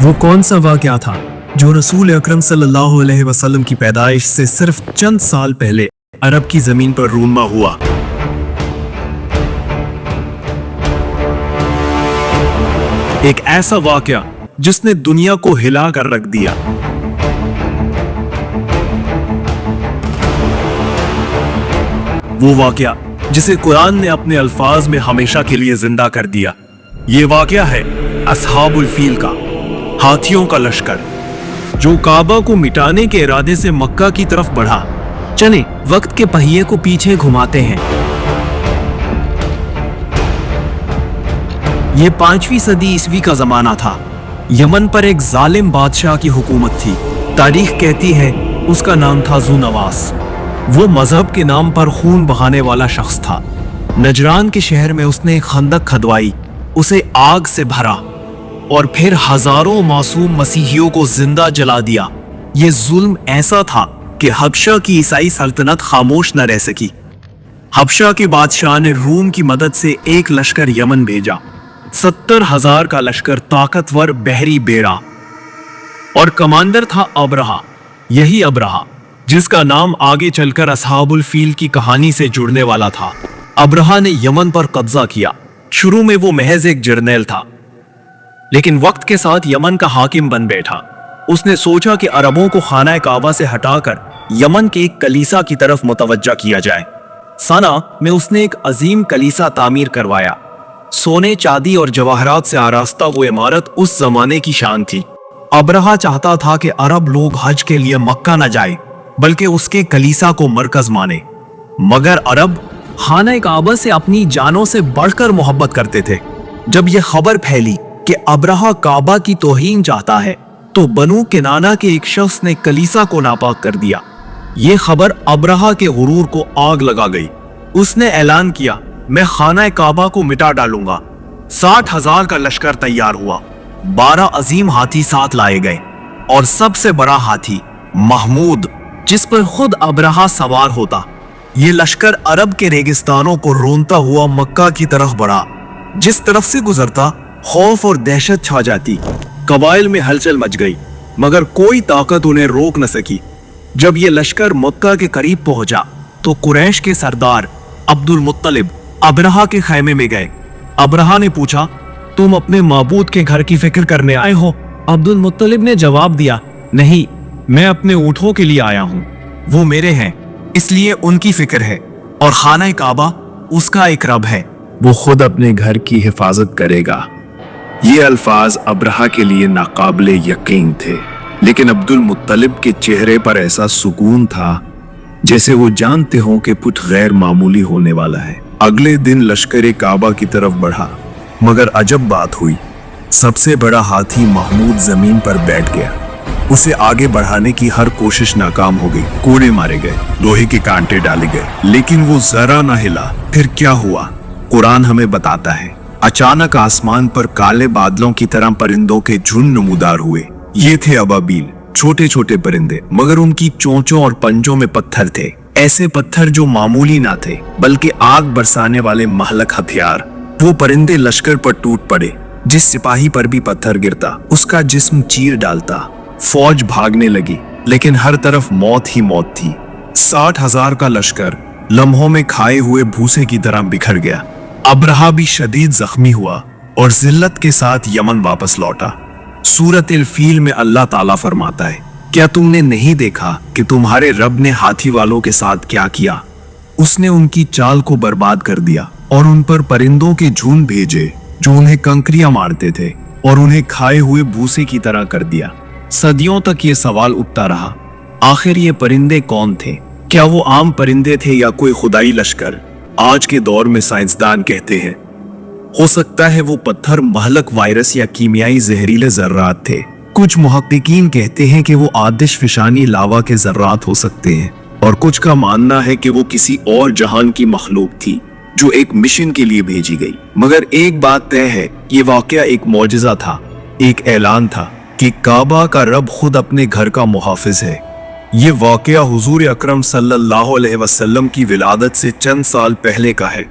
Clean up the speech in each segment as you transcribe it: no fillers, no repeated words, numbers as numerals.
वो कौन सा वाक़या था जो रसूल अकरम सल्लल्लाहु अलैहि वसल्लम की पैदाइश से सिर्फ चंद साल पहले अरब की ज़मीन पर रूनमा हुआ? एक ऐसा वाक़या जिसने दुनिया को हिला कर रख दिया। वो वाक़या जिसे कुरान ने अपने अल्फाज में हमेशा के लिए जिंदा कर दिया। ये वाक़या है असहाबुल फील का, हाथियों का लश्कर, जो काबा को मिटाने के इरादे से मक्का की तरफ बढ़ा। चले वक्त के पहिए को पीछे घुमाते हैं। ये 5वीं सदी ईस्वी का जमाना था। यमन पर एक जालिम बादशाह की हुकूमत थी। तारीख कहती है उसका नाम था ज़ुनवास। वो मजहब के नाम पर खून बहाने वाला शख्स था। नजरान के शहर में उसने एक खंदक खदवाई, उसे आग से भरा और फिर हजारों मासूम मसीहियों को जिंदा जला दिया। ये जुल्म ऐसा था कि हबशा की ईसाई सल्तनत खामोश न रह सकी। हबशा के बादशाह ने रूम की मदद से एक लश्कर यमन भेजा। 70,000 का लश्कर, ताकतवर बहरी बेड़ा, और कमांडर था अब्रहा। यही अब्रहा जिसका नाम आगे चलकर असहाबुल फील की कहानी से जुड़ने वाला था। अब्रहा ने यमन पर कब्जा किया। शुरू में वो महज एक जर्नैल था, लेकिन वक्त के साथ यमन का हाकिम बन बैठा। उसने सोचा कि अरबों को खाना काबा से हटाकर यमन के एक कलीसा की तरफ मुतवज्जा किया जाए। सना में उसने एक अजीम कलीसा तामीर करवाया। सोने, चांदी और जवाहरात से आरास्ता वो इमारत उस जमाने की शान थी। अब्रहा चाहता था कि अरब लोग हज के लिए मक्का न जाए, बल्कि उसके कलीसा को मरकज माने। मगर अरब खाना काबा से अपनी जानों से बढ़कर मोहब्बत करते थे। जब यह खबर फैली कि अब्रहा काबा की तौहीन चाहता है, तो बनु किनाना के एक शख्स ने कलीसा को नापाक कर दिया। यह खबर अब्रहा के गुरूर को आग लगा गई। उसने ऐलान किया, मैं खाना काबा को मिटा डालूंगा। 60,000 का लश्कर तैयार हुआ। 12 अजीम हाथी साथ लाए गए, और सबसे बड़ा हाथी महमूद, जिस पर खुद अब्रहा सवार होता। ये लश्कर अरब के रेगिस्तानों को रोंता हुआ मक्का की तरफ बढ़ा। जिस तरफ से गुजरता, खौफ और दहशत छा जाती। कबाइल में हलचल मच गई, मगर कोई ताकत उन्हें रोक न सकी। जब ये लश्कर मक्का के करीब पहुंचा, तो कुरैश के सरदार अब्दुल मुत्तलिब अब्रहा के खैमे में गए। अब्रहा ने पूछा, तुम अपने माबूद के घर की फिक्र करने आए हो? अब्दुल मुत्तलिब ने जवाब दिया, नहीं, मैं अपने ऊँटों के लिए आया हूँ। वो मेरे हैं, इसलिए उनकी फिक्र है, और खाना काबा उसका एक रब है। वो खुद अपने घर की हिफाजत करेगा। ये अल्फाज अब्रहा के लिए नाकाबिले यकीन थे, लेकिन अब्दुल मुत्तलिब के चेहरे पर ऐसा सुकून था जैसे वो जानते हों कि कुछ गैर मामूली होने वाला है। अगले दिन लश्कर काबा की तरफ बढ़ा, मगर अजब बात हुई। सबसे बड़ा हाथी महमूद जमीन पर बैठ गया। उसे आगे बढ़ाने की हर कोशिश नाकाम हो गई। कोड़े मारे गए, लोहे के कांटे डाले गए, लेकिन वो जरा ना हिला। फिर क्या हुआ? कुरान हमें बताता है, अचानक आसमान पर काले बादलों की तरह परिंदों के झुंड नमूदार हुए। ये थे अबाबील, छोटे छोटे परिंदे, मगर उनकी चोंचों और पंजों में पत्थर थे। ऐसे पत्थर जो मामूली ना थे, बल्कि आग बरसाने वाले महलक हथियार। वो परिंदे लश्कर पर टूट पड़े। जिस सिपाही पर भी पत्थर गिरता, उसका जिस्म चीर डालता। फौज भागने लगी, लेकिन हर तरफ मौत ही मौत थी। 60,000 का लश्कर लम्हों में खाए हुए भूसे की तरह बिखर गया। अब्रहा भी शदीद जख्मी हुआ और जिल्लत के साथ यमन वापस लौटा। सूरत अल फील में अल्लाह ताला फरमाता है, क्या तुमने नहीं देखा कि तुम्हारे रब ने हाथी वालों के साथ क्या किया? उसने उनकी चाल को बर्बाद कर दिया और उन पर परिंदों के झुंड भेजे जो उन्हें कंकरियां मारते थे, और उन्हें खाए हुए भूसे की तरह कर दिया। सदियों तक ये सवाल उठता रहा, आखिर ये परिंदे कौन थे? क्या वो आम परिंदे थे या कोई खुदाई लश्कर? आज के दौर में साइंसदान कहते हैं, हो सकता है वो पत्थर महलक वायरस या कीमियाई जहरीले जर्रात थे। कुछ मुहक्किकीन कहते हैं कि वो आतिश फिशानी लावा के जर्रात हो सकते हैं, और कुछ का मानना है कि वो किसी और जहान की मखलूक थी जो एक मिशन के लिए भेजी गई। मगर एक बात तय है, ये वाकया एक मौजिज़ा था, एक ऐलान था कि काबा का रब खुद अपने घर का मुहाफिज है। ये वाकया हुजूर अकरम सल्लल्लाहु अलैहि वसल्लम की विलादत से चंद साल पहले का है।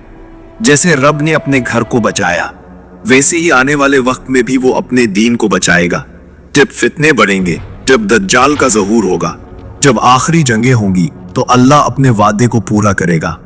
जैसे रब ने अपने घर को बचाया, वैसे ही आने वाले वक्त में भी वो अपने दीन को बचाएगा। जब फितने बढ़ेंगे, जब दज्जाल का ज़हूर होगा, जब आखिरी जंगें होंगी तो अल्लाह अपने वादे को पूरा करेगा।